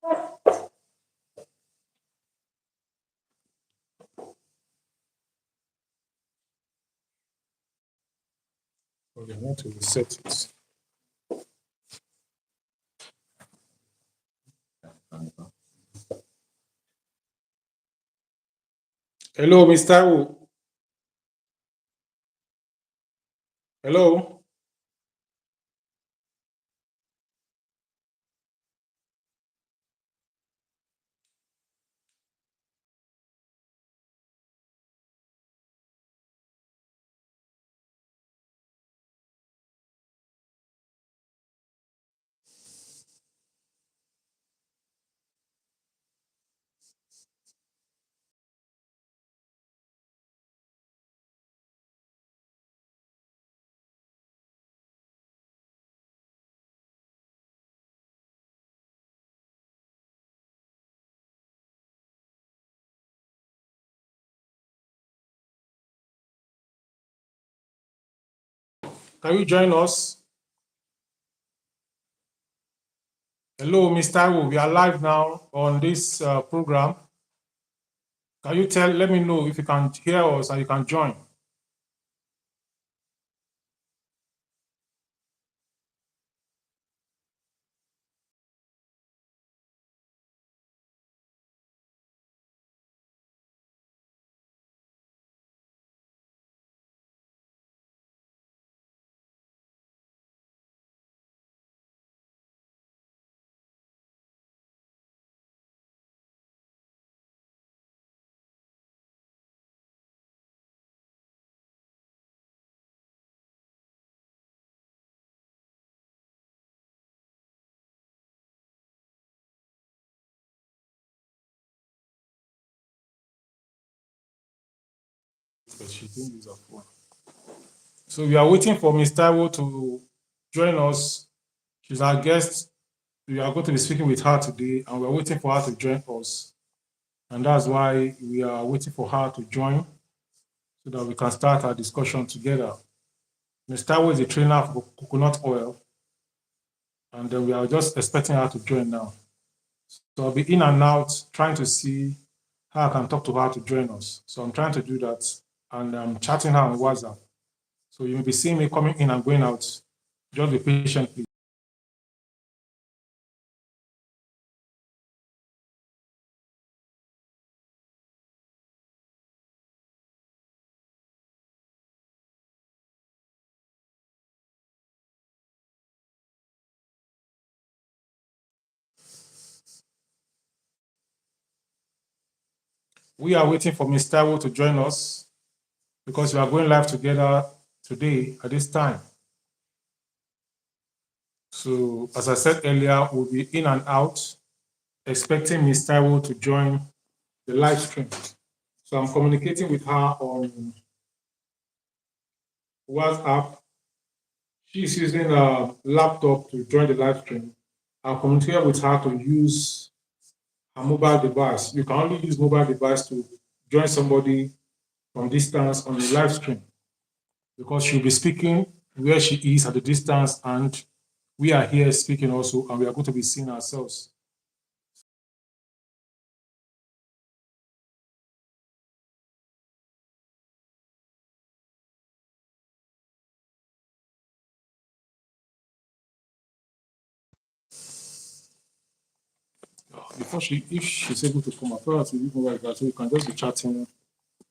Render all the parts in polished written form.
Okay, I want to reset it. Hello, Mr. Wu. Hello. Can you join us? Hello, Mr. Wu. We are live now on this program. Can you let me know if you can hear us and you can join? Because she didn't use her phone. So we are waiting for Ms. Taiwo to join us. She's our guest. We are going to be speaking with her today, and we're waiting for her to join us. And that's why we are waiting for her to join so that we can start our discussion together. Ms. Taiwo is a trainer for coconut oil, and we are just expecting her to join now. So I'll be in and out trying to see how I can talk to her to join us. So I'm trying to do that, and I'm chatting her on WhatsApp. So you'll be seeing me coming in and going out. Just be patient, please. We are waiting for Ms. Taiwo to join us because we are going live together today at this time. So, as I said earlier, we'll be in and out, expecting Ms. Taiwo to join the live stream. So, I'm communicating with her on WhatsApp. She's using a laptop to join the live stream. I'll communicate with her to use a mobile device. You can only use mobile device to join somebody from distance on the live stream because she'll be speaking where she is at the distance, and we are here speaking also, and we are going to be seeing ourselves. If she's able to come across, we can like that, so we can just be chatting,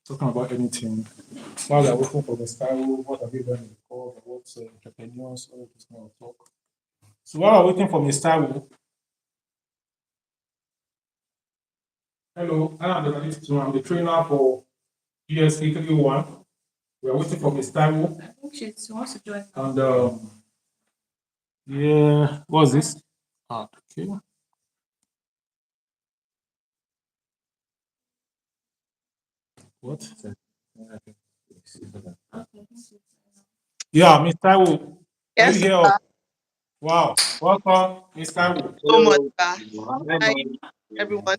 talking about anything. While we're working for the style, what have you done in the course, what entrepreneurs, all of this kind of talk. So while we're waiting for Ms. Taiwo, hello, I am I'm the trainer for GSA 301. We are waiting for Ms. Taiwo. I think she wants to join. And yeah, what's this? Okay. What? Yeah, Ms. Taiwo. Can you Yes, hear us? Wow. Welcome, Ms. Taiwo. so much. Hi, Hi, everyone.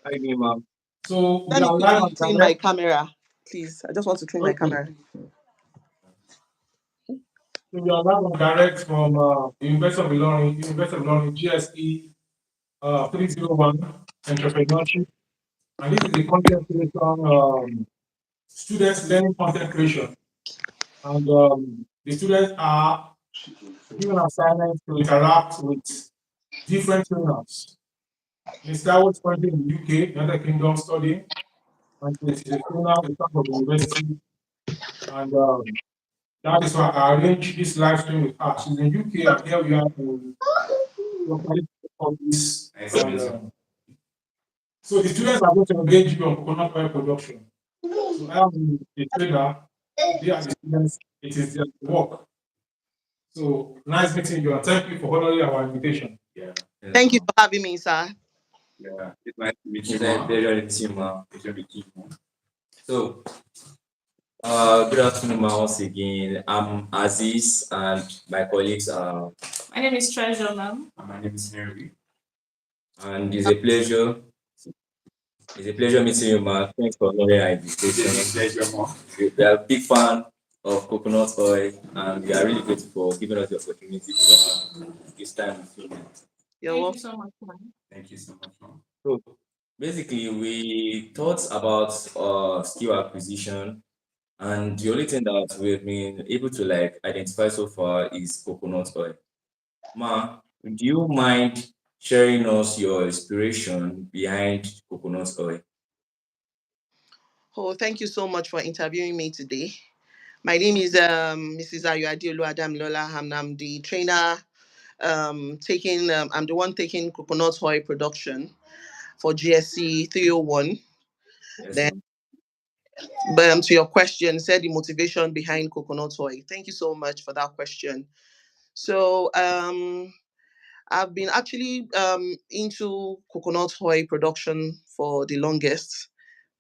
Hi, ma'am. So we Let me are live quickly on clean my direct. camera, please. I just want to clean my Okay. camera. So we are live on direct from University of Ilorin, GSE 301 entrepreneurship, and this is the content creation, students learning content creation. And the students are given assignments to interact with different trainers. Mr. was currently in the UK, United Kingdom, studying, and she's a trainer in terms of the university. And that is why I arranged this live stream with her. She's in UK, and here we are to locally on this. And, so the students are going to engage you on coconut oil production. So I am the trainer, they are the students, it is their work. So nice meeting you, and thank you for honoring our invitation. Yeah. Thank you for having me, sir. Yeah. It's nice to meet you. It's a pleasure to meet you, ma. Pleasure to meet you. So, good afternoon, ma. Once again, I'm Aziz, and my colleagues are. My name is Treasure, ma'am. And my name is Henry. And it's a pleasure. It's a pleasure meeting you, ma. Thanks for honoring our invitation. It's a pleasure, ma. We are a big fan of coconut oil, and we are really grateful for giving us the opportunity to have this time with you. You're Thank welcome. you so much, ma'am. Thank you so much, ma'am. So basically, we thought about skill acquisition, and the only thing that we've been able to like identify so far is coconut oil. Ma, do you mind sharing us your inspiration behind coconut oil? Oh, thank you so much for interviewing me today. My name is Mrs. Ayuadiolu Adam Lola. I'm the trainer I'm the one taking coconut oil production for GSC 301. Yes, Then, ma'am. to your question, said the motivation behind coconut oil. Thank you so much for that question. So, I've been actually into coconut oil production for the longest,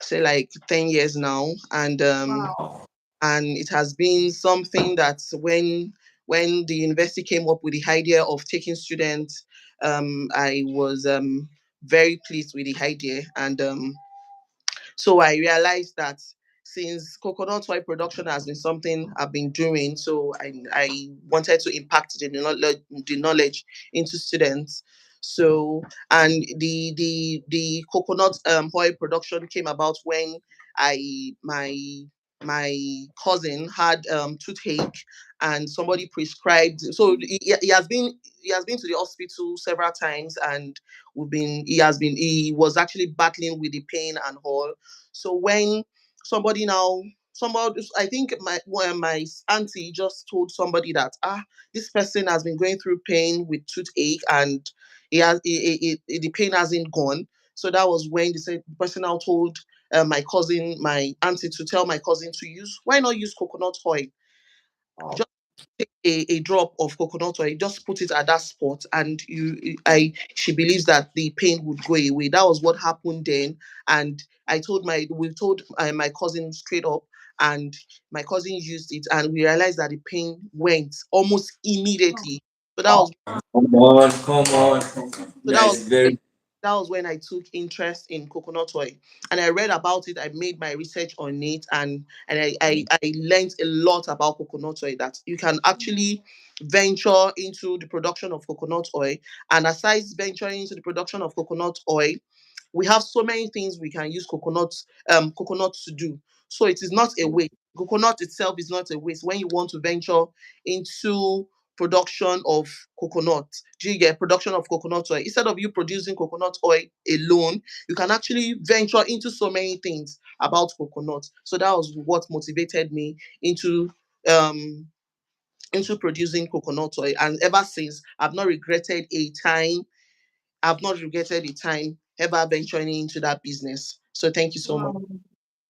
say like 10 years now, Wow. and it has been something that when the university came up with the idea of taking students, I was very pleased with the idea, and so I realized that since coconut oil production has been something I've been doing, so I wanted to impact the knowledge into students. So, and the coconut oil production came about when I my cousin had toothache, and somebody prescribed. So he has been to the hospital several times, and he was actually battling with the pain and all. So when somebody now somebody I think my auntie just told somebody that this person has been going through pain with toothache, and the pain hasn't gone. So that was when the person now told my auntie to tell my cousin to why not use coconut oil. Wow. Just take a drop of coconut oil, just put it at that spot, and she believes that the pain would go away. That was what happened then. And we told my cousin straight up, and my cousin used it, and we realized that the pain went almost immediately. So that Wow. was Come on, come on. so that That was is very. that was when I took interest in coconut oil, and I read about it. I made my research on it, and I learned a lot about coconut oil, that you can actually venture into the production of coconut oil. And aside venturing into the production of coconut oil, we have so many things we can use coconut to do. So it is not a waste. Coconut itself is not a waste when you want to venture into production of coconut. Do you get production of coconut oil? Instead of you producing coconut oil alone, you can actually venture into so many things about coconut. So that was what motivated me um into producing coconut oil. And ever since, I've not regretted a time ever venturing into that business. So thank you so much.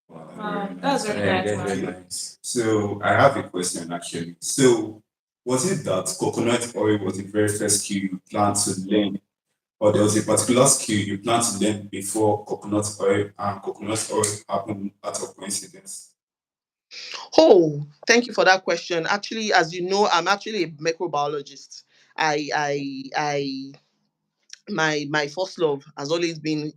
Wow. Wow, Wow. very That's nice. very Yeah, nice, that's very ma'am. nice. So I have a question actually. So was it that coconut oil was the very first skill you planned to learn, or there was a particular skill you planned to learn before coconut oil and coconut oil happened out of coincidence? Oh, thank you for that question. Actually, as you know, I'm actually a microbiologist. I my first love has always been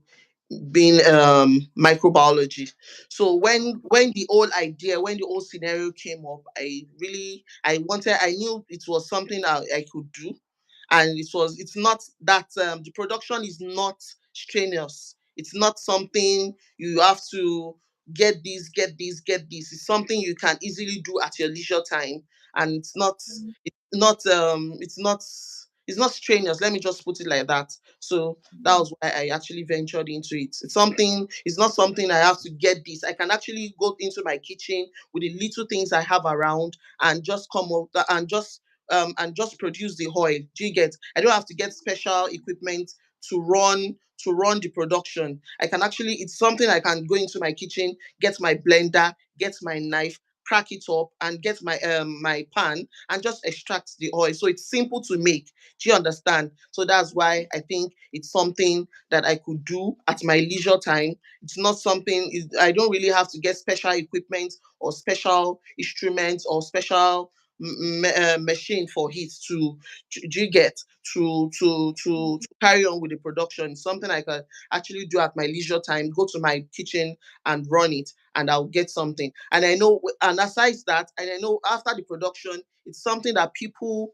microbiology. So when the whole scenario came up, I knew it was something I could do. and it's not that the production is not strenuous. It's not something you have to get this. It's something you can easily do at your leisure time, and it's not strenuous. Let me just put it like that. So that was why I actually ventured into it. It's not something I have to get this. I can actually go into my kitchen with the little things I have around and just come up and just produce the oil. Do you get? I don't have to get special equipment to run the production. I can actually, it's something I can go into my kitchen, get my blender, get my knife, crack it up, and get my pan and just extract the oil. So it's simple to make. Do you understand? So that's why I think it's something that I could do at my leisure time. It's not something I don't really have to get special equipment or special instruments or special machine for it do you get to carry on with the production. It's something I can actually do at my leisure time, go to my kitchen and run it, and I'll get something. And I know, and aside that, and I know after the production, it's something that people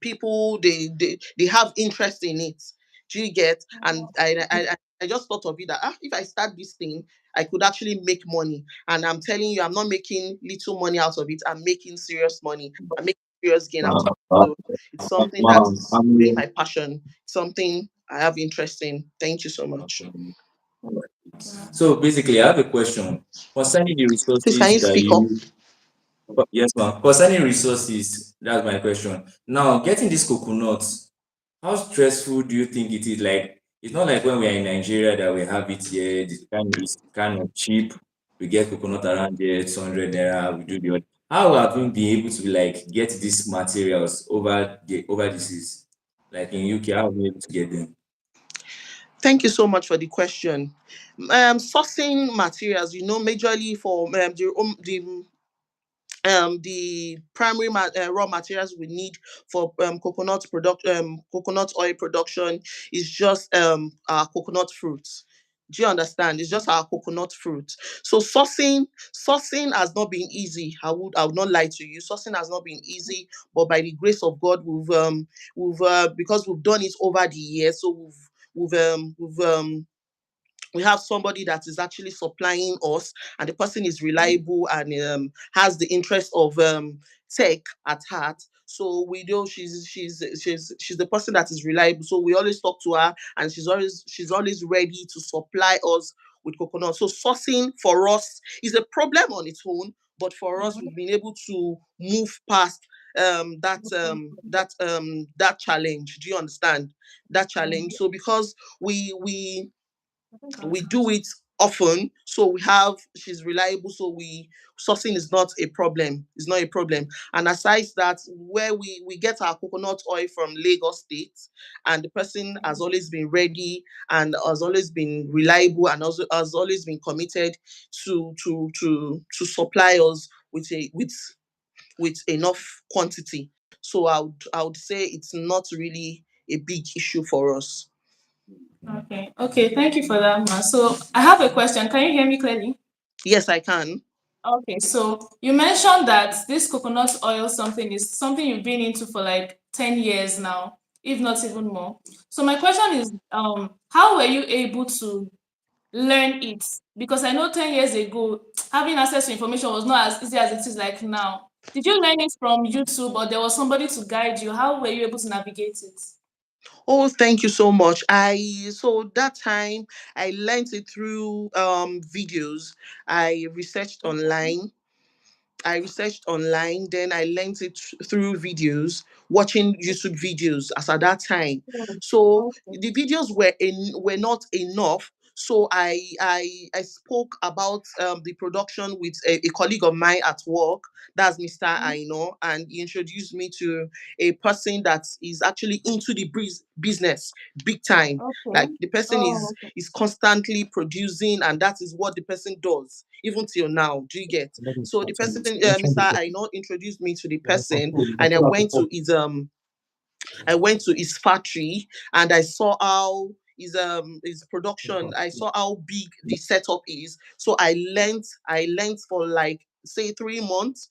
they have interest in it. Do you get? And I just thought of it that if I start this thing, I could actually make money. And I'm telling you, I'm not making little money out of it. I'm making serious money. I'm making serious gain out of it. So it's something that's really my passion, something I have interest in. Thank you so much. So basically, I have a question concerning the Please, can resources you that speak up? you. Yes, ma'am. Concerning resources, that's my question. Now, getting these coconuts, how stressful do you think it is? Like, it's not like when we are in Nigeria that we have it here. This kind is kind of cheap. We get coconut around there, 200 naira. We do the other. How have you been able to like get these materials over the seas? Like in UK, how have you been able to get them? Thank you so much for the question. Sourcing materials, majorly for the primary raw materials we need for coconut oil production is just our coconut fruits. Do you understand? It's just our coconut fruit. So sourcing has not been easy. I would not lie to you. Sourcing has not been easy, but by the grace of God, we've because we've done it over the years. So we have somebody that is actually supplying us, and the person is reliable and has the interest of tech at heart. So we know she's the person that is reliable. So we always talk to her, and she's always ready to supply us with coconut. So sourcing for us is a problem on its own, but for us, we've been able to move past that challenge. Do you understand that challenge? So because we do it often, so she's reliable, so we sourcing is not a problem. It's not a problem. And aside that, where we get our coconut oil from Lagos State, and the person has always been ready and has always been reliable and also has always been committed to supply us with enough quantity. So I would say it's not really a big issue for us. Okay. Okay. Thank you for that, ma. So I have a question. Can you hear me clearly? Yes, I can. Okay. So you mentioned that this coconut oil something is something you've been into for like 10 years now, if not even more. So my question is, how were you able to learn it? Because I know 10 years ago, having access to information was not as easy as it is like now. Did you learn it from YouTube or there was somebody to guide you? How were you able to navigate it? Oh, thank you so much. So that time I learned it through videos. I researched Okay. online then I learned it through videos, watching YouTube videos as at that time. Oh, So okay. the videos were not enough. So I spoke about the production with a colleague of mine at work. That's Mr. Mhm. Aino, and he introduced me to a person that is actually into the business big time. Okay. Like the person Oh, is okay. is constantly producing, and that is what the person does even till now. Do you get? So the person, Mr. Aino, introduced me to the person, and I went to his factory, and I saw how his production. I saw how big the setup is. So I learned for like say 3 months.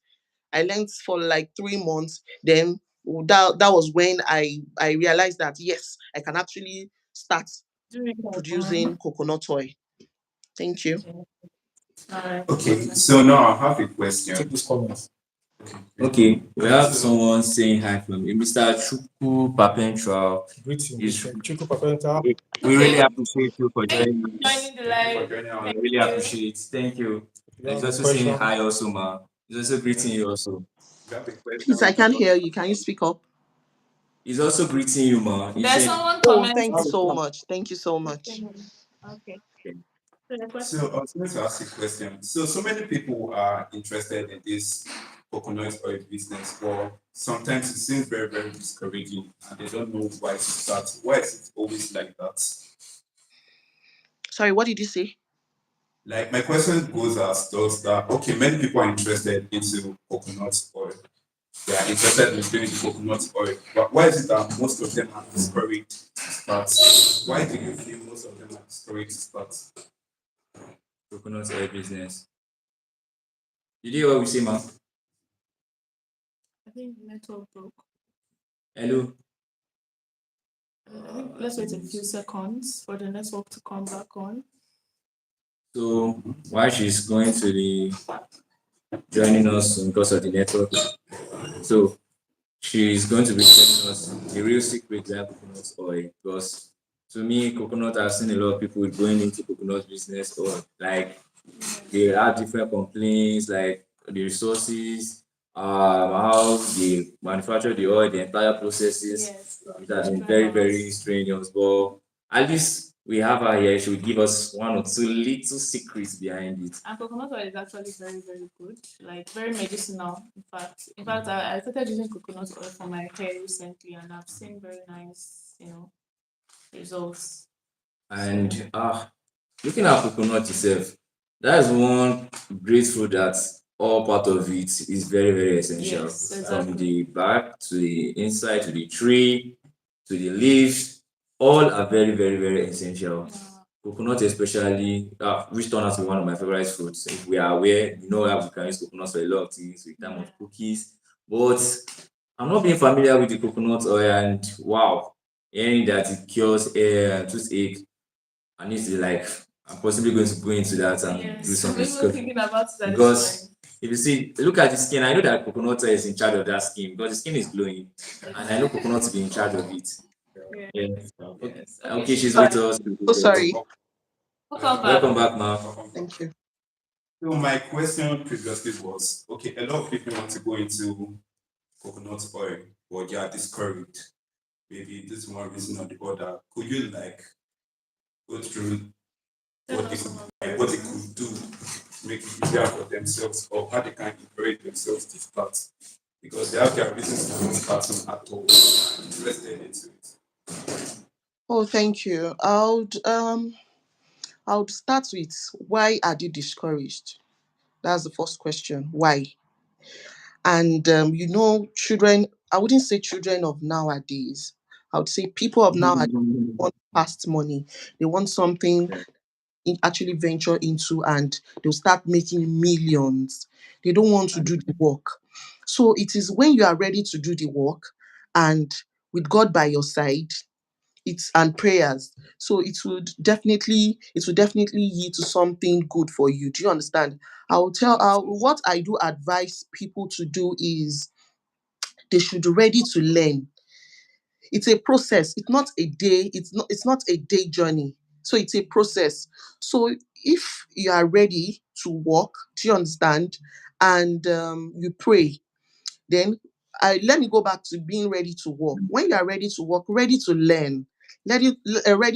I learned for like 3 months. Then that was when I realized that yes, I can actually start Doing that. producing coconut oil. Thank you. All right. Okay, so now I have a Take question. this comment. Okay, we have someone saying hi from you, Mr. Chuku Papentra. Greeting, Is greeting. Chiku Papenta. we really Okay. appreciate you for joining us. Joining the live. We Thank really you. appreciate. Thank you. You And he's have a also saying question? hi also, ma. He's also greeting you also. We have a Please, I question. can't hear you. Can you speak up? He's also greeting you, ma. He's There's saying someone Oh, thank you commenting. so much. Thank you so much. Okay. So the question. So I was going to ask a question. So many people are interested in this coconut oil business, but sometimes it seems very, very discouraging and they don't know why to start. Why is it always like that? Sorry, what did you say? Like my question goes as those that okay, many people are interested into coconut oil. They are interested in doing the coconut oil. But why is it that most of them are discouraged to start? Why do you feel most of them are discouraged to start? coconut oil business. Did you hear what we say, ma? I think the network broke. Hello. I think let's wait a few seconds for the network to come back on. So while she's going to the joining us because of the network, so she's going to be telling us the real secret behind coconut oil. Because to me, coconut, I've seen a lot of people going into coconut business or like they have different complaints, like the resources, how they manufacture the oil, the entire processes. Yes. It has been very, very strenuous. But at least we have her here. She will give us one or two little secrets behind it. And coconut oil is actually very, very good. Like very medicinal. In fact, I started using coconut oil for my hair recently, and I've seen very nice, results. And looking at coconut itself, that's one great fruit that all part of it is very, very essential. Yes, From exactly. the bark to the inside to the tree to the leaves, all are very, very, very essential. Coconut especially, which turned out to be one of my favorite fruits. If we are aware, you know how we can use coconuts for a lot of things, with time of cookies. But I'm not being familiar with the coconut oil, and wow, hearing that it cures toothache, I need to like I'm possibly going to go into that and do Yes, some we were discovery. thinking about that. Because if you see, look at the skin, I know that coconut oil is in charge of that skin because the skin is glowing, and I know coconut to be in charge of it. Yeah. Yeah. Yes. Okay, she's with us. Oh, sorry. Welcome back. Welcome back, ma'am. Thank you. So my question previously was okay, a lot of people want to go into coconut oil, but they are discouraged. Maybe this one reason or the other. Could you like go through what they could do to make it easier for themselves or how they can encourage themselves to start? Because they have their reasons to not starting at all. I'm interested into it. Oh, thank you. I would start with why are they discouraged? That's the first question. Why? And children, I wouldn't say children of nowadays. I would say people of nowadays want fast money. They want something actually venture into and they'll start making millions. They don't want to do the work. So it is when you are ready to do the work and with God by your side, it's and prayers. So it will definitely lead to something good for you. Do you understand? I will tell what I do advise people to do is they should be ready to learn. It's a process. It's not a day. It's not a day journey. So it's a process. So if you are ready to walk, do you understand? And you pray, then let me go back to being ready to work. When you are ready to work, ready to learn, ready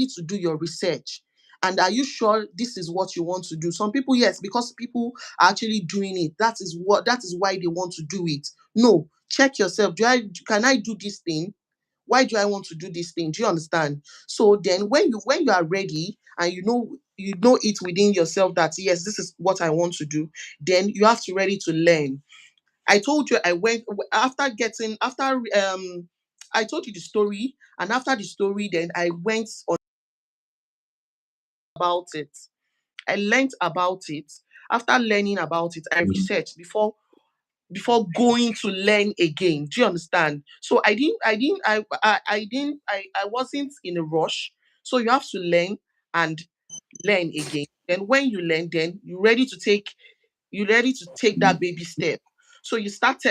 to do your research. And are you sure this is what you want to do? Some people, yes, because people are actually doing it. That is why they want to do it. No, check yourself. Can I do this thing? Why do I want to do this thing? Do you understand? So then when you are ready and you know it within yourself that yes, this is what I want to do, then you have to ready to learn. I told you I went I told you the story, and after the story, then I went on about it. I learned about it. After learning about it, I researched before before going to learn again. Do you understand? So I wasn't in a rush. So you have to learn and learn again. Then when you learn, then you're ready to take that baby step. So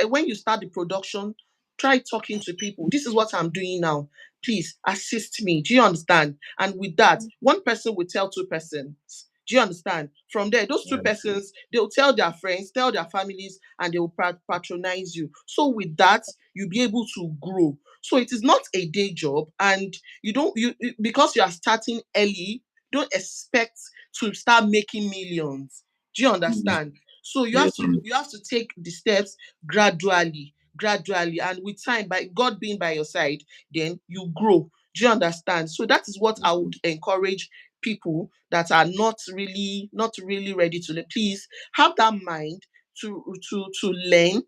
when you start the production, try talking to people. This is what I'm doing now. Please assist me. Do you understand? And with that, one person will tell two persons. Do you understand? From there, those two Yeah. persons, they'll tell their friends, tell their families, and they will patronize you. So with that, you'll be able to grow. So it is not a day job, and because you are starting early, don't expect to start making millions. Do you understand? So Yes. you have to take the steps gradually, and with time, by God being by your side, then you grow. Do you understand? So that is what I would encourage people that are not really ready to learn. Please have that mind to learn,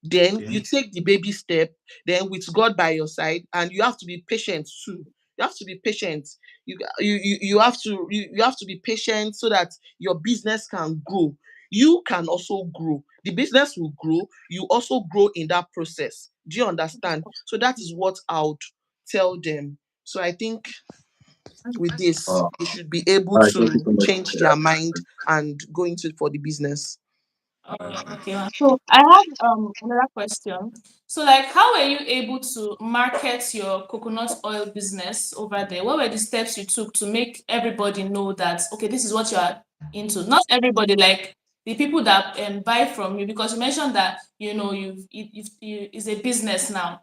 then you Okay. take the baby step, then with God by your side, and you have to be patient too. You have to be patient. You have to be patient so that your business can grow. You can also grow. The business will grow. You also grow in that process. Do you understand? So that is what I would tell them. So I think with this, Uh, they should be able all right, thank you to so much change for their that. mind and go into it for the business. Okay, so I have another question. So, like, how were you able to market your coconut oil business over there? What were the steps you took to make everybody know that okay, this is what you are into? Not everybody, like the people that buy from you, because you mentioned that it's a business now,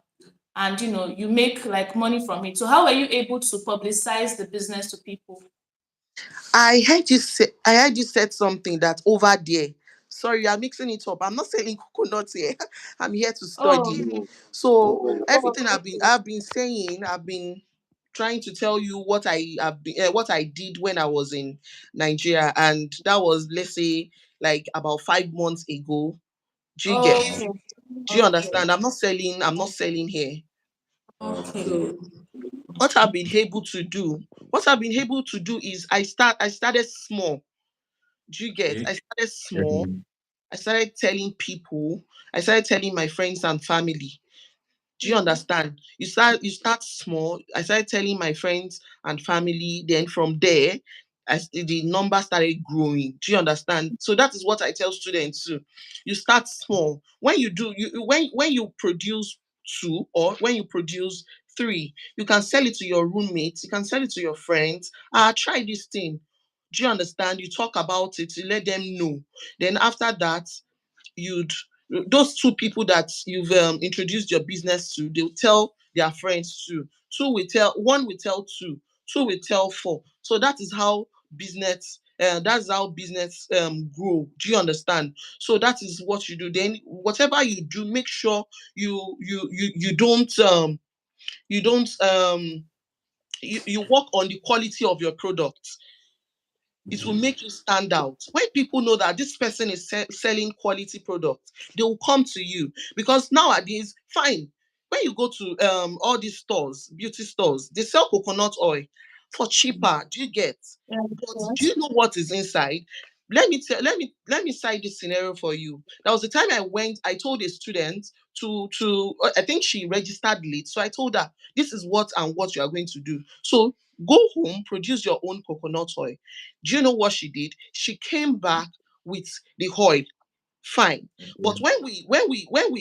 and you make like money from it. So, how were you able to publicize the business to people? I heard you said something that over there. Sorry, I'm mixing it up. I'm not selling coconuts here. I'm here to Oh, study. So Oh, everything I've been saying, I've been trying to tell you what I did when I was in Nigeria, and that was, let's say, like about 5 months ago. Do you get? okay, Do you okay, understand? I'm not selling here. okay. So what I've been able to do is I started small. Do you get? Okay. I started small. okay. I started telling people. I started telling my friends and family. Do you understand? You start small. I started telling my friends and family. Then from there, the number started growing. Do you understand? So that is what I tell students too. You start small. When you do, when you produce two, or when you produce three, you can sell it to your roommates. You can sell it to your friends. Try this thing. Do you understand? You talk about it. You let them know. Then after that, you'd those two people that you've introduced your business to, they'll tell their friends too. One will tell two will tell four. So that's how business grow. Do you understand? So that is what you do. Then whatever you do, make sure you don't you work on the quality of your product. It will make you stand out. When people know that this person is selling quality products, they will come to you. Because nowadays, fine, when you go to all these stores, beauty stores, they sell coconut oil for cheaper. Do you get? Yeah, But do yes. you know what is inside? Let me cite this scenario for you. There was the time I told a student I think she registered late. So I told her, this is what you are going to do. So go home, produce your own coconut oil. Do you know what she did? She came back with the oil. Fine. But when we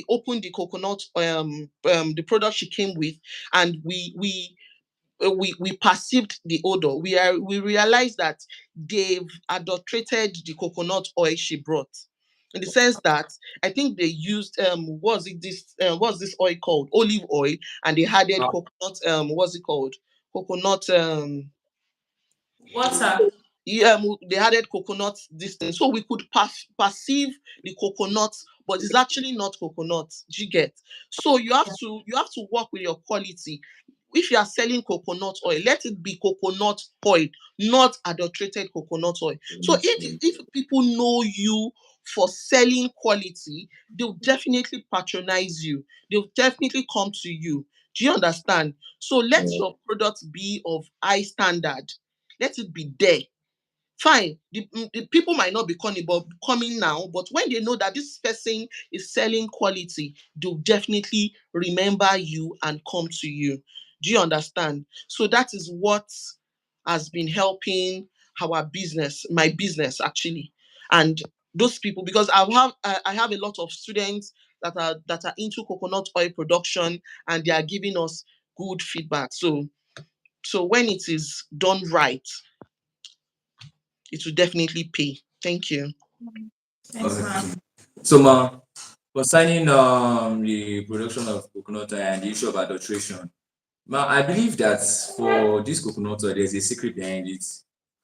opened the coconut the product she came with, and we perceived the odor, we realized that they've adulterated the coconut oil she brought, in the sense that I think they used what's this oil called, olive oil, and they added coconut, what's it called, coconut, Water. they added coconut this thing, so we could perceive the coconut, but it's actually not coconut. Do you get? So you have to work with your quality. If you are selling coconut oil, let it be coconut oil, not adulterated coconut oil. So if people know you for selling quality, they'll definitely patronize you. They'll definitely come to you. Do you understand? So let your product be of high standard. Let it be there. fine, the people might not be coming now, but when they know that this person is selling quality, they'll definitely remember you and come to you. Do you understand? So that is what has been helping our business, my business actually, and those people, because I have a lot of students that are into coconut oil production, and they are giving us good feedback. So when it is done right, it will definitely pay. Thank you. Thanks, ma'am. Okay. So, ma, concerning the production of coconut oil and the issue of adulteration, ma, I believe that for this coconut oil, there's a secret behind it,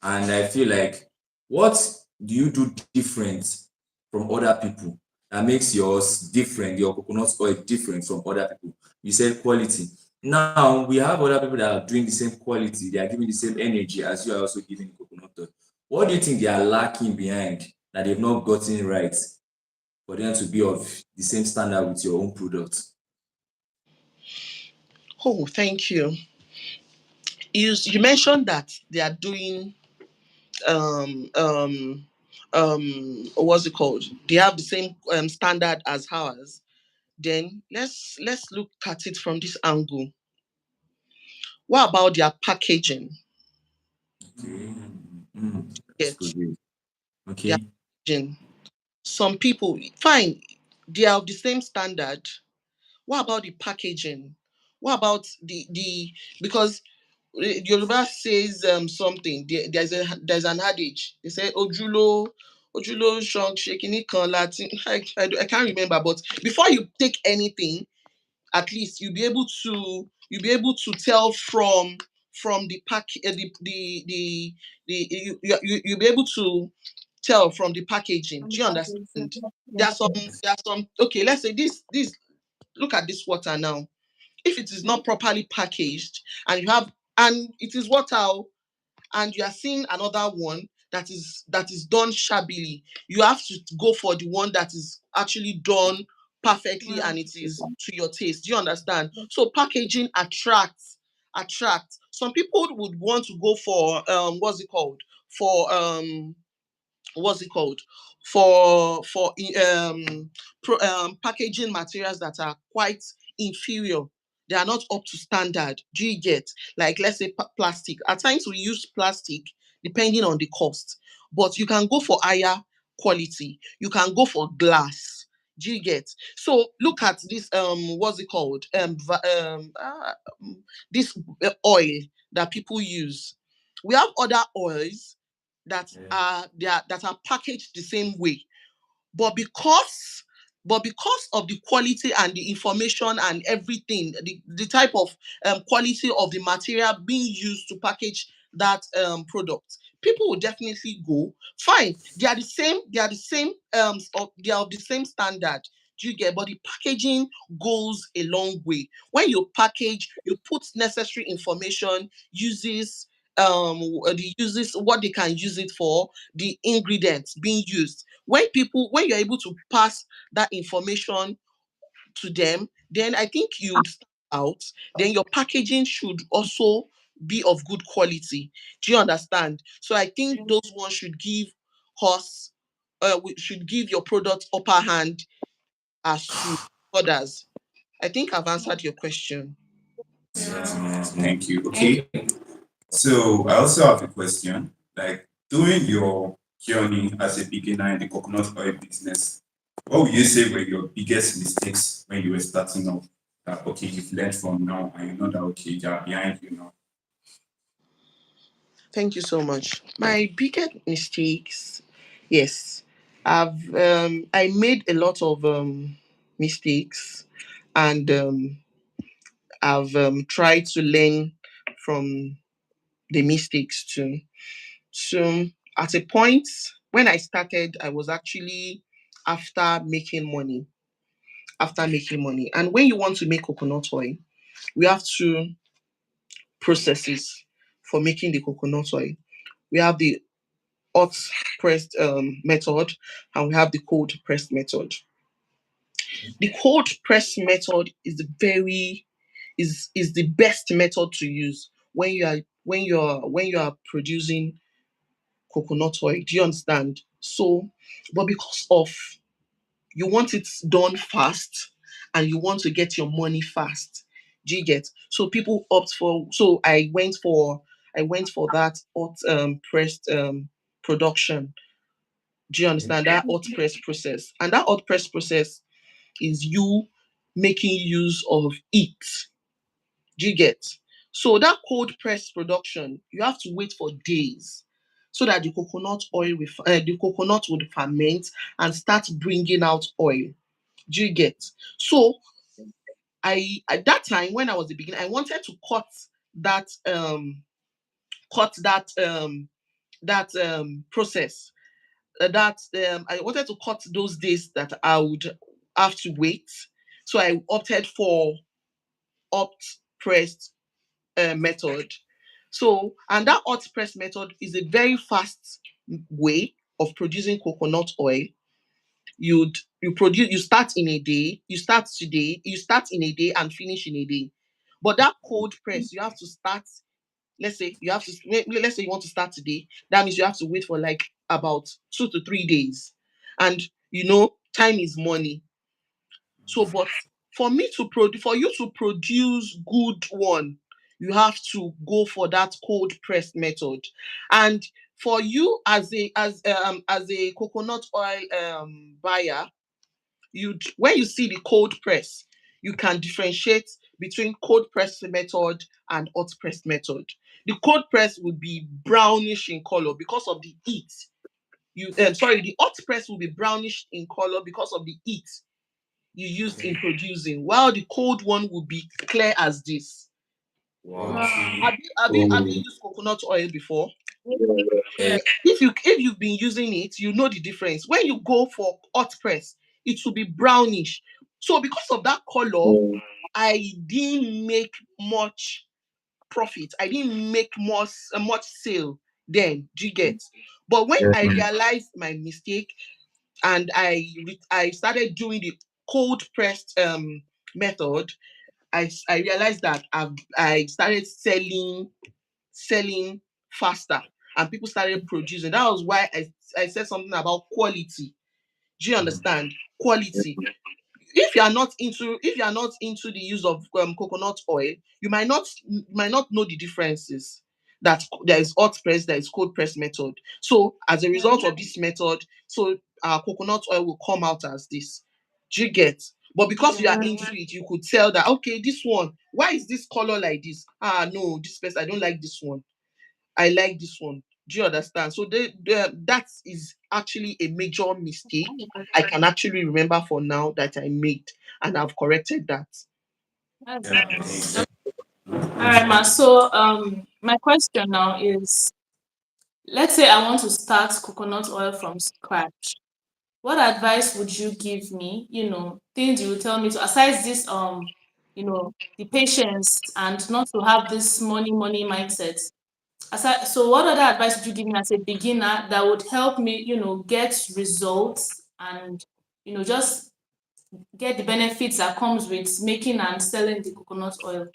and I feel like, what do you do different from other people that makes yours different, your coconut oil different from other people? You said quality. Now we have other people that are doing the same quality, they are giving the same energy as you are also giving coconut oil. What do you think they are lacking behind that they've not gotten right for them to be of the same standard with your own product? Oh, thank you. You mentioned that they are doing um um what's it called? They have the same standard as ours. Then let's look at it from this angle. What about their packaging? Okay. That's Get good. their Okay. packaging. Some people, fine, they are of the same standard. What about the packaging? What about the because Yoruba says something. There's an adage. They say ojulo shong shekini kan Latin. I can't remember, but before you take anything, at least you'll be able to tell from the pack you'll be able to tell from the packaging. On the Do you package. understand? Yeah. There are some okay, let's say this look at this water now. If it is not properly packaged and it is water, and you are seeing another one that is done shabbily, you have to go for the one that is actually done perfectly Wow. and it is to your taste. Do you understand? So packaging attracts. Some people would want to go for what's it called? For what's it called? For packaging materials that are quite inferior. They are not up to standard. Do you get? Like, let's say plastic. At times we use plastic depending on the cost, but you can go for higher quality. You can go for glass. Do you get? So look at this what's it called? This oil that people use. We have other oils that Yeah. are packaged the same way, but because of the quality and the information and everything, the type of quality of the material being used to package that product, people will definitely go fine. They are of the same standard. Do you get? But the packaging goes a long way. When you package, you put necessary information, uses the uses what they can use it for, the ingredients being used. When you're able to pass that information to them, then I think you'd stand out. Then your packaging should also be of good quality. Do you understand? So I think those ones should give us should give your product upper hand as to others. I think I've answered your question. Thank you. Okay. So I also have a question. Like, during your journey as a beginner in the coconut oil business, what would you say were your biggest mistakes when you were starting off? That okay, you've learned from now and you know that okay, they are behind you now. Thank you so much. My biggest mistakes, yes, I made a lot of mistakes, and I've tried to learn from the mistakes too. So at a point when I started, I was actually after making money. After making money, and when you want to make coconut oil, we have two processes for making the coconut oil. We have the hot pressed method, and we have the cold pressed method. The cold press method is the best method to use when you are producing coconut oil. Do you understand? So, but because of you want it done fast and you want to get your money fast. Do you get? So people opt for. So I went for that hot pressed production. Do you understand that hot press process? And that hot press process is you making use of heat. Do you get? So that cold press production, you have to wait for days so that the coconut would ferment and start bringing out oil. Do you get? So I at that time when I was the beginner, I wanted to that um cut that process. I wanted to cut those days that I would have to wait. So I opted for opt pressed method. So, and that hot press method is a very fast way of producing coconut oil. You start in a day, you start in a day and finish in a day. But that cold press, you have to start, let's say you want to start today, that means you have to wait for like about 2 to 3 days. And time is money. So, but for you to produce good one, you have to go for that cold press method. And for you as a coconut oil buyer, when you see the cold press, you can differentiate between cold press method and hot press method. The cold press will be brownish in color because of the heat. The hot press will be brownish in color because of the heat you used in producing, while the cold one will be clear as this. Wow. Have you used coconut oil before? Yeah. If you've been using it, you know the difference. When you go for hot press, it will be brownish. So because of that color, I didn't make much profit. I didn't make much sale then. Do you get? But when I realized my mistake and I started doing the cold pressed method, I realized that I started selling faster and people started producing. That was why I said something about quality. Do you understand? Quality. If you are not into the use of coconut oil, you might not know the differences. That there is hot press, there is cold press method. So as a result of this method, so our coconut oil will come out as this. Do you get? But because you are into it, you could tell that, okay, this one, why is this color like this? No, this person, I don't like this one. I like this one. Do you understand? So that is actually a major mistake I can actually remember for now that I made, and I've corrected that. That's Yeah, nice. makes All right, ma. So my question now is, let's say I want to start coconut oil from scratch. What advice would you give me? Things you would tell me to, aside this, the patience and not to have this money mindset. So what other advice would you give me as a beginner that would help me, get results and, just get the benefits that comes with making and selling the coconut oil?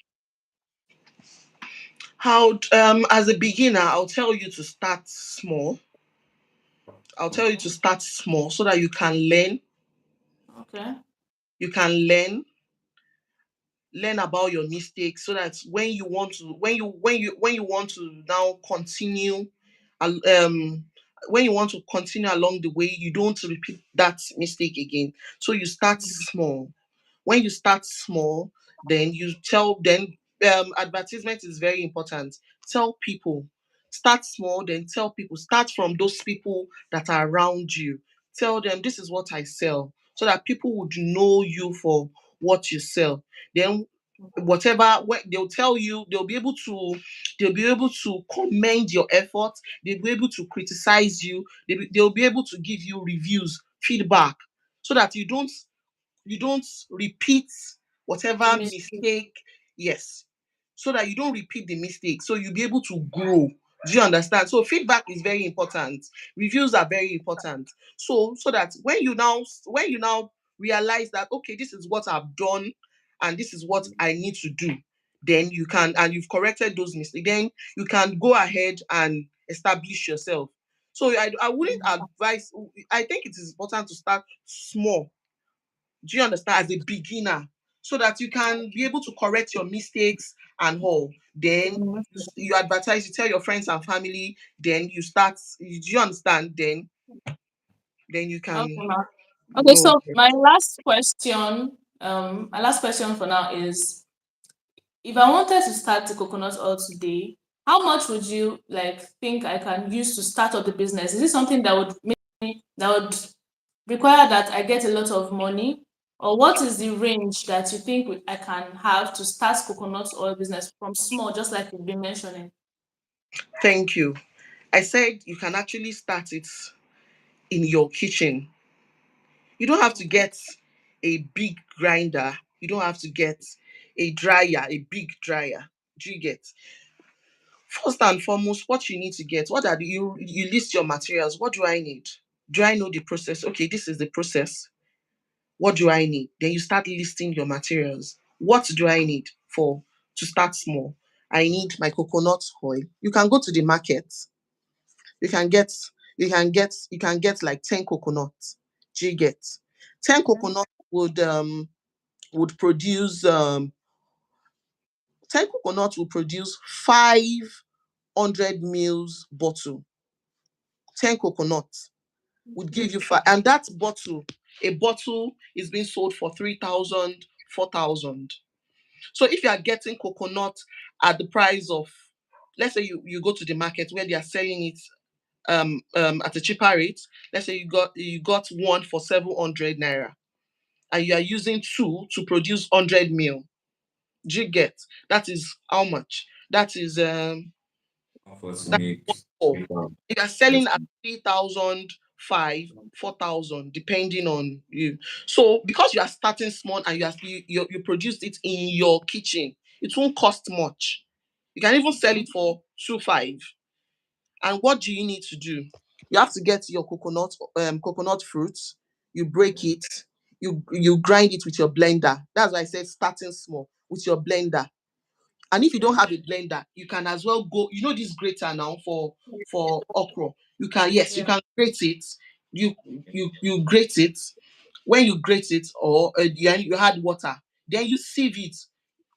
How as a beginner, I'll tell you to start small. I'll tell you to start small so that you can learn. Okay. You can learn about your mistakes so that when you want to now continue um when you want to continue along the way, you don't repeat that mistake again. So you start small. When you start small, then advertisement is very important. Tell people. Start small, then tell people. Start from those people that are around you. Tell them this is what I sell, so that people would know you for what you sell. Then they'll tell you, they'll be able to commend your effort. They'll be able to criticize you. They'll be able to give you reviews, feedback, so that you don't repeat whatever Mistake. mistake. Yes, so that you don't repeat the mistake, so you'll be able to grow. Do you understand? So feedback is very important. Reviews are very important. So that when you now realize that, okay, this is what I've done and this is what I need to do, then you can, and you've corrected those mistakes, then you can go ahead and establish yourself. So I wouldn't advise. I think it is important to start small. Do you understand? As a beginner, so that you can be able to correct your mistakes and all. Then you advertise, you tell your friends and family. Then you start. Do you understand? Then you Okay, can ma. Okay, go. so my last question for now is, if I wanted to start the coconut oil today, how much would you like think I can use to start up the business? Is it something that would require that I get a lot of money? Or what is the range that you think I can have to start coconut oil business from small, just like you've been mentioning? Thank you. I said you can actually start it in your kitchen. You don't have to get a big grinder. You don't have to get a dryer, a big dryer. Do you get? First and foremost, what you need to get, what are you list your materials. What do I need? Do I know the process? Okay, this is the process. What do I need? Then you start listing your materials. What do I need for to start small? I need my coconut oil. You can go to the market. You can get you can get like 10 coconuts. Do you get? 10 coconuts would produce 10 coconuts will produce 500 mils bottle. 10 coconuts would give you five, and that bottle, a bottle is being sold for 3,000, 4,000. So if you are getting coconut at the price of, let's say you go to the market where they are selling it at a cheaper rate. Let's say you got one for 700 naira, and you are using two to produce 100 mil. Do you get? That is how much? That is Comfort to that's make four. paper. You are selling Yes. at 3,000, 4,000, depending on you. So because you are starting small and you produced it in your kitchen, it won't cost much. You can even sell it for 2,500. And what do you need to do? You have to get your coconut fruits. You break it. You grind it with your blender. That's why I said starting small with your blender. And if you don't have a blender, you can as well go. You know this grater now for okra. You can, yes, you Yeah. can grate it. You grate it. When you grate it, or you add water, then you sieve it.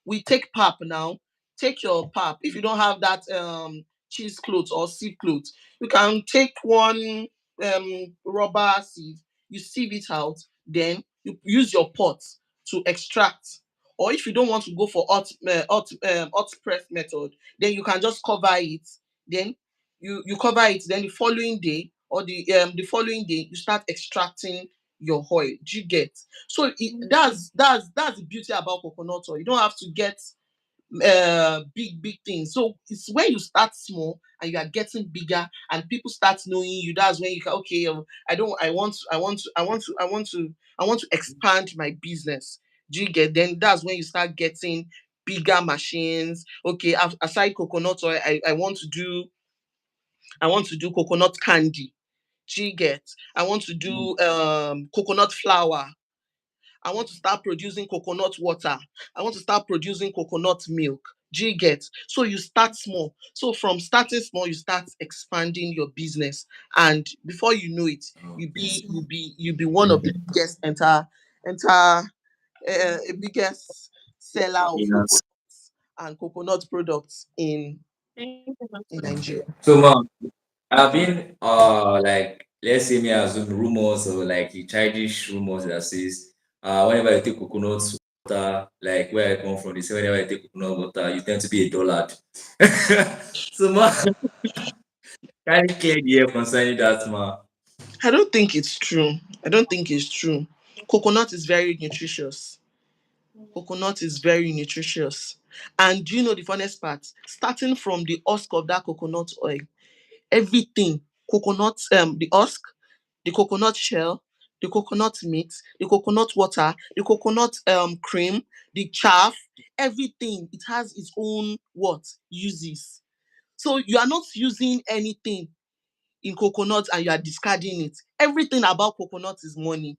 We take pap now. Take your pap. If you don't have that cheesecloth or sieve cloth, you can take one rubber sieve. You sieve it out. Then you use your pot to extract. Or if you don't want to go for hot press method, then you can just cover it. Then you cover it. Then the following day, or the following day, you start extracting your oil. Do you get? So that's the beauty about coconut oil. You don't have to get big things. So it's when you start small and you are getting bigger and people start knowing you. That's when you can, okay, I want to expand my business. Do you get? Then that's when you start getting bigger machines. Okay, aside coconut oil, I want to do coconut candy. Do you get? I want to do coconut flour. I want to start producing coconut water. I want to start producing coconut milk. Do you get? So you start small. So from starting small, you start expanding your business, and before you know it, Okay. you be one of the biggest biggest seller of Yes. coconuts and coconut products Thank you, in Doctor. Nigeria. So, mom, I've been like, let's say me assume rumors, or like the childish rumors that says whenever you take coconut water, like where I come from, they say whenever you take coconut water, you tend to be a dullard. So, ma, can you clear the air concerning that, ma? I don't think it's true. I don't think it's true. Coconut is very nutritious. Coconut is very nutritious. And do you know the funniest part? Starting from the husk of that coconut oil, everything, coconut, the husk, the coconut shell, the coconut meat, the coconut water, the coconut cream, the chaff, everything, it has its own what uses. So you are not using anything in coconut and you are discarding it. Everything about coconut is money.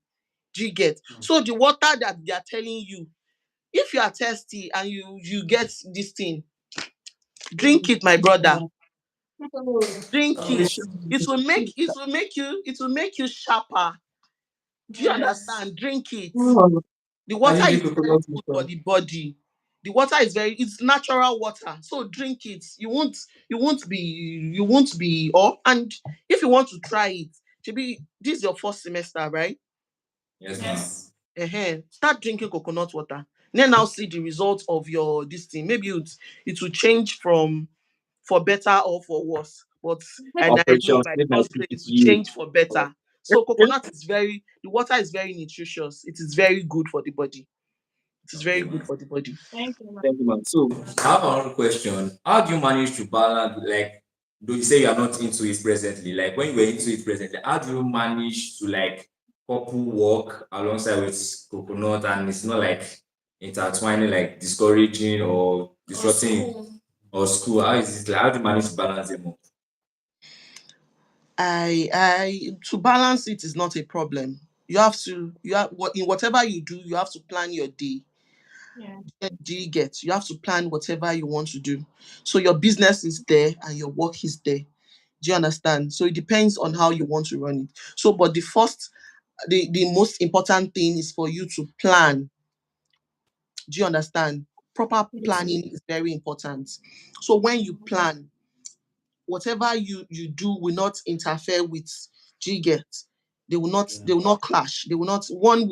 Do you get? So the water that they are telling you, if you are thirsty and you get this thing, drink it, my brother. Drink it. It will make you sharper. Do you understand? Drink it. The water Can you is drink very coconut good for water? the body. The water is it's natural water. So drink it. You won't be and if you want to try it, maybe this is your first semester, right? Yes, ma'am. Yes. Start drinking coconut water. Then now see the results of your this thing. Maybe it will change from for better or for worse. But I know Operation by Save My God's grace it will PPE. change for better. So the water is very nutritious. It is very good for the body. It is very Okay, good ma'am. for the body. Thank you, ma'am. Thank you, ma'am. So I have another question. How do you manage to balance, like, though you say you are not into it presently, like when you were into it presently, how do you manage to like couple work alongside with coconut and it's not like intertwining, like discouraging or Or disrupting school. or school? How is it like? How do you manage to balance them up? I to balance it is not a problem. In whatever you do, you have to plan your day. Yeah. Do you get? You have to plan whatever you want to do. So your business is there and your work is there. Do you understand? So it depends on how you want to run it. So, but the most important thing is for you to plan. Do you understand? Proper Yes. planning is very important. So when you plan, whatever you do will not interfere with. Do you get? They will not clash. They will not one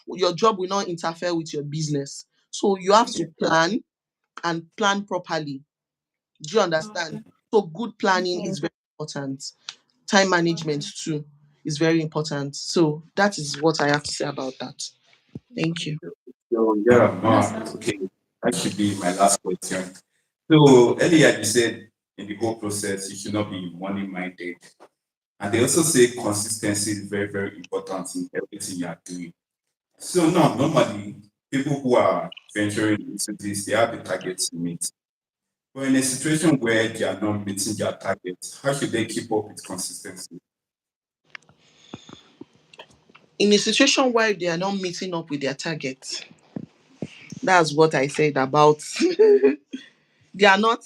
your job will not interfere with your business. So you have to plan and plan properly. Do you understand? Okay. So good planning Okay. is very important. Time management too is very important. So that is what I have to say about that. Thank you. So yeah, That's okay. That should be my last question. So earlier you said in the whole process you should not be money minded. And they also say consistency is very, very important in everything you are doing. So now normally people who are venturing into this, they have the targets to meet. But in a situation where they are not meeting their targets, how should they keep up with consistency? In a situation where they are not meeting up with their targets, that's what I said about they are not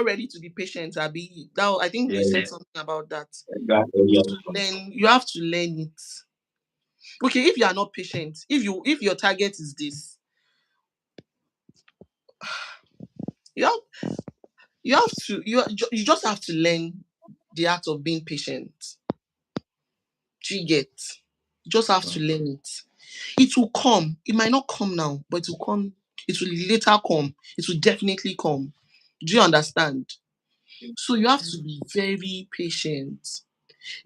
ready to be patient. I think you Yeah, said something about that. exactly. Yeah. Then you have to learn it. Okay, if you are not patient, if your target is this, you have you just have to learn the art of being patient. Do you get? You just have to learn it. It will come. It might not come now, but it will come. It will later come. It will definitely come. Do you understand? So you have to be very patient.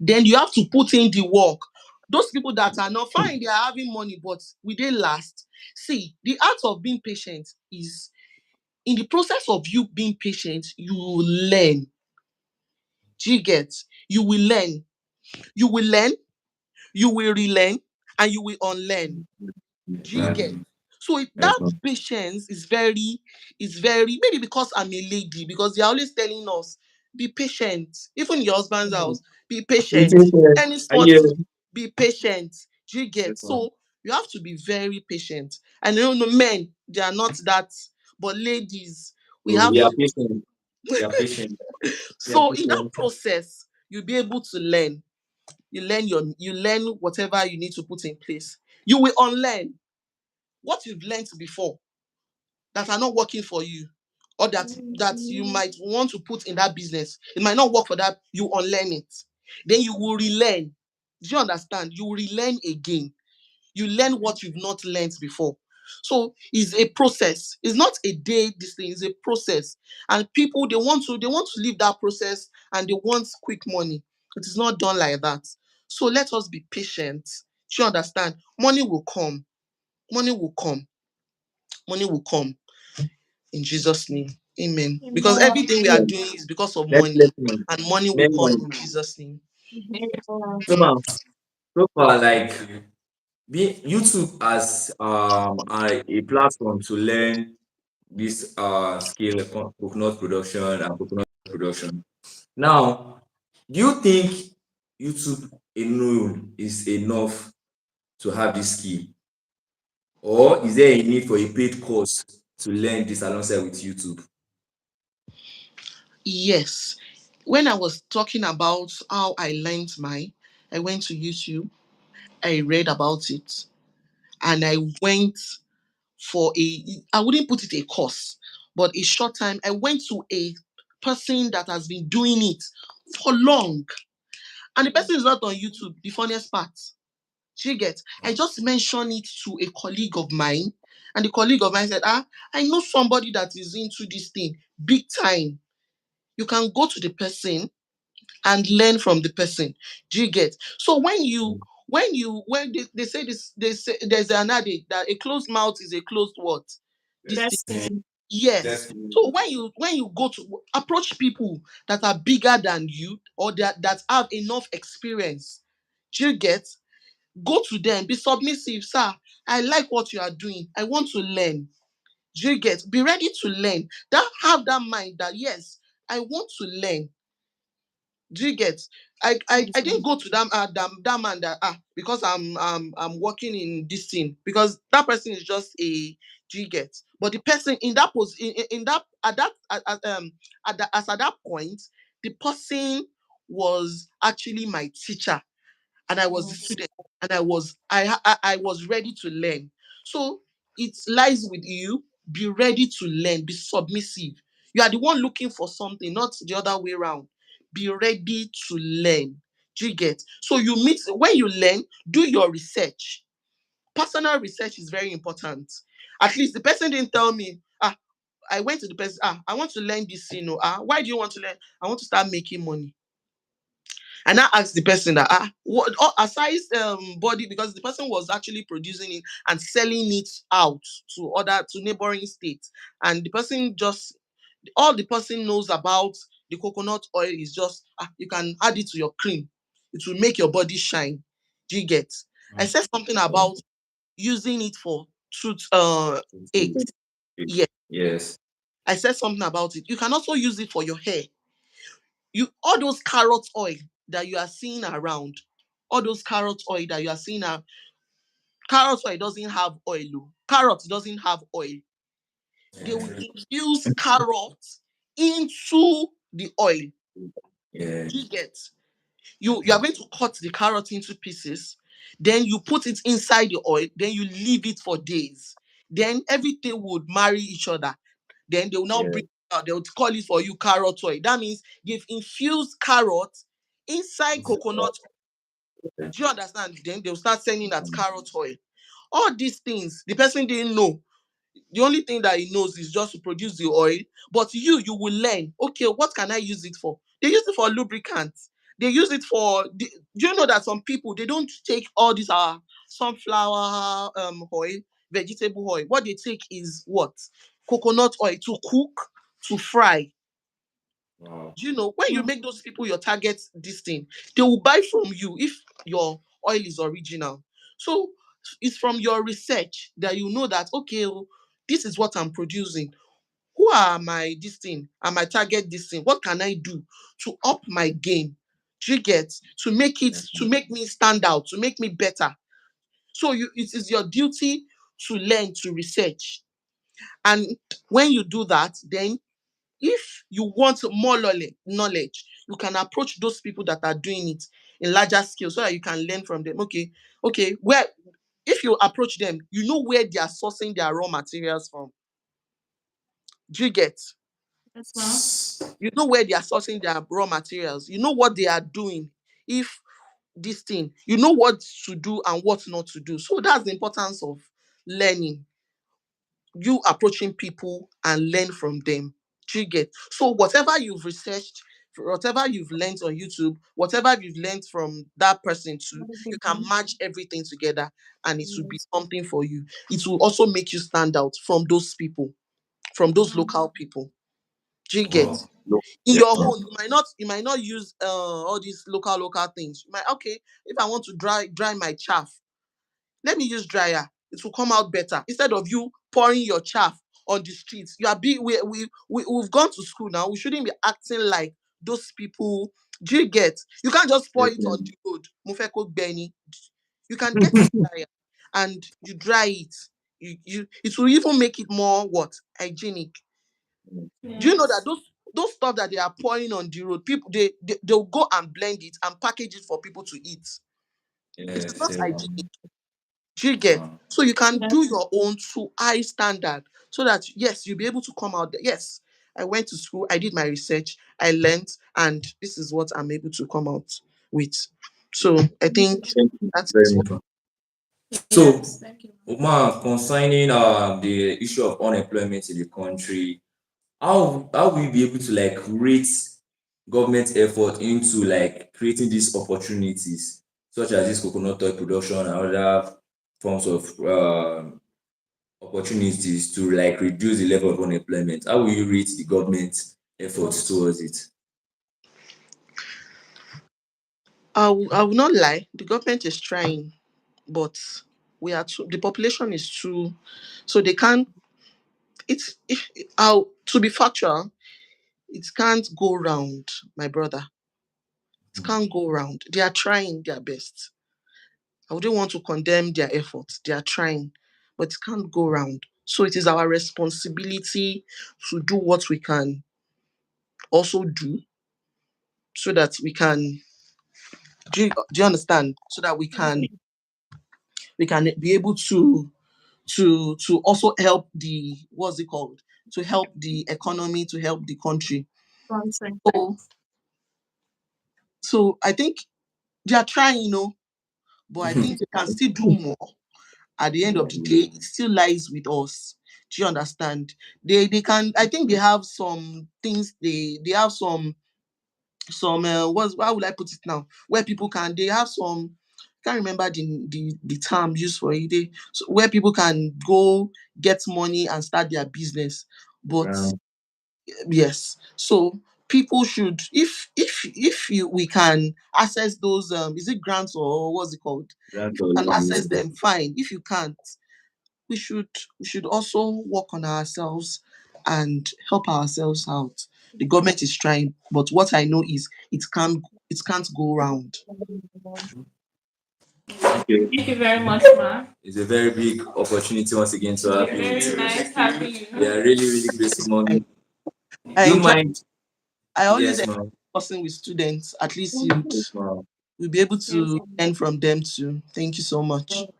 Then you have to put in the work. Those people that are not fine, they are having money, but will they last? See, the art of being patient is in the process of you being patient, you will learn. Do you get? You will learn. You will learn, you will relearn, and you will unlearn. Do you get? Exactly. So Yes, that ma'am. patience is very maybe because I'm a lady, because they're always telling us be patient. Even in your husband's house, be You patient. think, Any are small you? thing, be patient. Do you get? Yes, ma'am. So you have to be very patient. And you know, men, they are not that, but ladies, we So have we are to. patient. We are patient. We are So in that patient. process, you'll be able to learn. You learn whatever you need to put in place. You will unlearn what you've learned before that are not working for you, or that you might want to put in that business. It might not work for that. You unlearn it. Then you will relearn. Do you understand? You will relearn again. You learn what you've not learned before. So it's a process. It's not a day. This thing is a process, and people they want to live that process, and they want quick money. It is not done like that. So let us be patient. Do you understand? Money will come. Money will come. Money will come in Jesus' name. Amen. Because Amen. everything we are doing is because of Let's money, let me. and money will Make come money. in Jesus' name. Amen. So now, so far, like YouTube as a platform to learn this skill of coconut production and coconut production. Now, do you think YouTube alone is enough to have this skill, or is there a need for a paid course to learn this alongside with YouTube? Yes. when I was talking about how I learned mine, I went to YouTube, I read about it, and I went for I wouldn't put it a course, but a short time. I went to a person that has been doing it for long. And the person is not on YouTube, the funniest part. Do you get? I just mentioned it to a colleague of mine, and the colleague of mine said, I know somebody that is into this thing big time. You can go to the person and learn from the person. Do you get? So when they say this, they say there's an adage that a closed mouth is a closed what? This thing. Destiny. Yes. So when you go to approach people that are bigger than you or that have enough experience, do you get? Go to them, be submissive, sir. I like what you are doing. I want to learn. Do you get? Be ready to learn. That have that mind that yes, I want to learn. Do you get? I didn't go to that man that because I'm working in this thing because that person is just a. Do you get? But the person in that post in that at that point, the person was actually my teacher and I was the student and I was ready to learn. So it lies with you. Be ready to learn. Be submissive. You are the one looking for something, not the other way around. Be ready to learn. Do you get? So you meet when you learn, do your research. Personal research is very important. At least the person didn't tell me, I went to the person, I want to learn this, why do you want to learn? I want to start making money. And I asked the person that what aside body because the person was actually producing it and selling it out to neighboring states. And the person just all the person knows about the coconut oil is just you can add it to your cream. It will make your body shine. Do you get? I said something about using it for truth eggs. Yes. Yes. I said something about it. You can also use it for your hair. All those carrot oil that you are seeing around, all those carrot oil that you are seeing carrot oil doesn't have oil. Carrot doesn't have oil. They will infuse carrot into the oil. Yeah. You get? You are going to cut the carrot into pieces, then you put it inside the oil, then you leave it for days. Then everything would marry each other. Then they will now bring it out. They would call it for you carrot oil. That means they've infused carrot inside coconut. Do you understand? Then they'll start sending that carrot oil. All these things, the person didn't know. The only thing that he knows is just to produce the oil. But you will learn. Okay, what can I use it for? They use it for lubricants. They use it for. Do you know that some people they don't take all these sunflower oil, vegetable oil. What they take is what? Coconut oil to cook, to fry. Wow. Do you know when you make those people your target this thing, they will buy from you if your oil is original. So it's from your research that you know that okay, this is what I'm producing. Who are my this thing? Am I target this thing? What can I do to up my game? Do you get to make me stand out, to make me better? So it is your duty to learn, to research. And when you do that, then if you want more knowledge, you can approach those people that are doing it in larger scale so that you can learn from them. Okay, where if you approach them, you know where they are sourcing their raw materials from. Do you get? Yes, ma'am. You know where they are sourcing their raw materials. You know what they are doing. If this thing, you know what to do and what not to do. So that's the importance of learning. You approaching people and learn from them. Do you get? So whatever you've researched, whatever you've learned on YouTube, whatever you've learned from that person too, you can match everything together and it will be something for you. It will also make you stand out from those people, from those local people. Do you get? Wow. In Yes, your ma'am. own, you might not use all these local things. You might okay, if I want to dry my chaff, let me use dryer. It will come out better instead of you pouring your chaff on the streets. You are being we've gone to school now. We shouldn't be acting like those people. Do you get? You can't just pour Yes, it on ma'am. the road. Mufeko Benny. You can get a dryer and you dry it. It will even make it more what hygienic. Do you know that Yes. those those stuff that they are pouring on the road, people they'll go and blend it and package it for people to eat. It is Yes, not yes, hygienic. Do you get? ma'am. So you can do Yes. your own to high standard, so that yes, you'll be able to come out there. Yes, I went to school, I did my research, I learned, and this is what I'm able to come out with. So I think Thank you that's very it. much, ma'am. So, Yes. Thank you. Uma, concerning the issue of unemployment in the country, how will we be able to like rate government effort into like creating these opportunities, such as this coconut oil production and other forms of opportunities to like reduce the level of unemployment? How will you rate the government efforts towards it? I will not lie, the government is trying, but the population is too, so they can't. It's if I'll to be factual, it can't go round, my brother. It can't go round. They are trying their best. I wouldn't want to condemn their efforts. They are trying, but it can't go round. So it is our responsibility to do what we can also do, so that we can. Do you understand? So that we can be able to also help the, what's it called, to help the economy, to help the country. Country. So I think they are trying, but I think they can still do more. At the end of the day, it still lies with us. Do you understand? They can. I think they have some things. They have some what's how would I put it now? Where people can, they have some. Can't remember the term used for it. So where people can go get money and start their business. But yes, so people should, if we can access those, is it grants or what's it called, Grant and or access them, fine. If you can't, we should also work on ourselves and help ourselves out. The government is trying, but what I know is it can't go round. Okay. Thank you very much, Ma. It's a very big opportunity once again to have you. Very nice having you. We are really, really grateful, mommy. I Do you enjoy mind? I always Yes, enjoy ma'am. working with students. At least Yes, ma'am. you'll be able to learn from them too. Thank you so much. Thank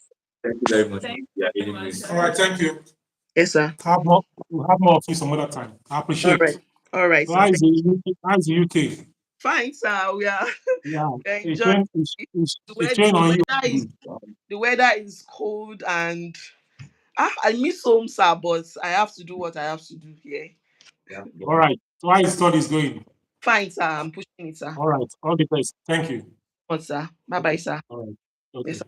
you very much, ma'am. Thank We are you really very much. grateful. All right, thank you. Yes, sir. We'll have more of you some other time. I All appreciate. right. All right, So sir. how is the UK? Fine, sir. We are Yeah, it's enjoying. showing on you. The weather is cold, and I miss home, sir, but I have to do what I have to do here. Yeah. All right. So how is studies going? Fine, sir. I'm pushing it, sir. All right. All the best. Thank you. Sir. Bye bye, sir. All right. Yes, Okay. sir.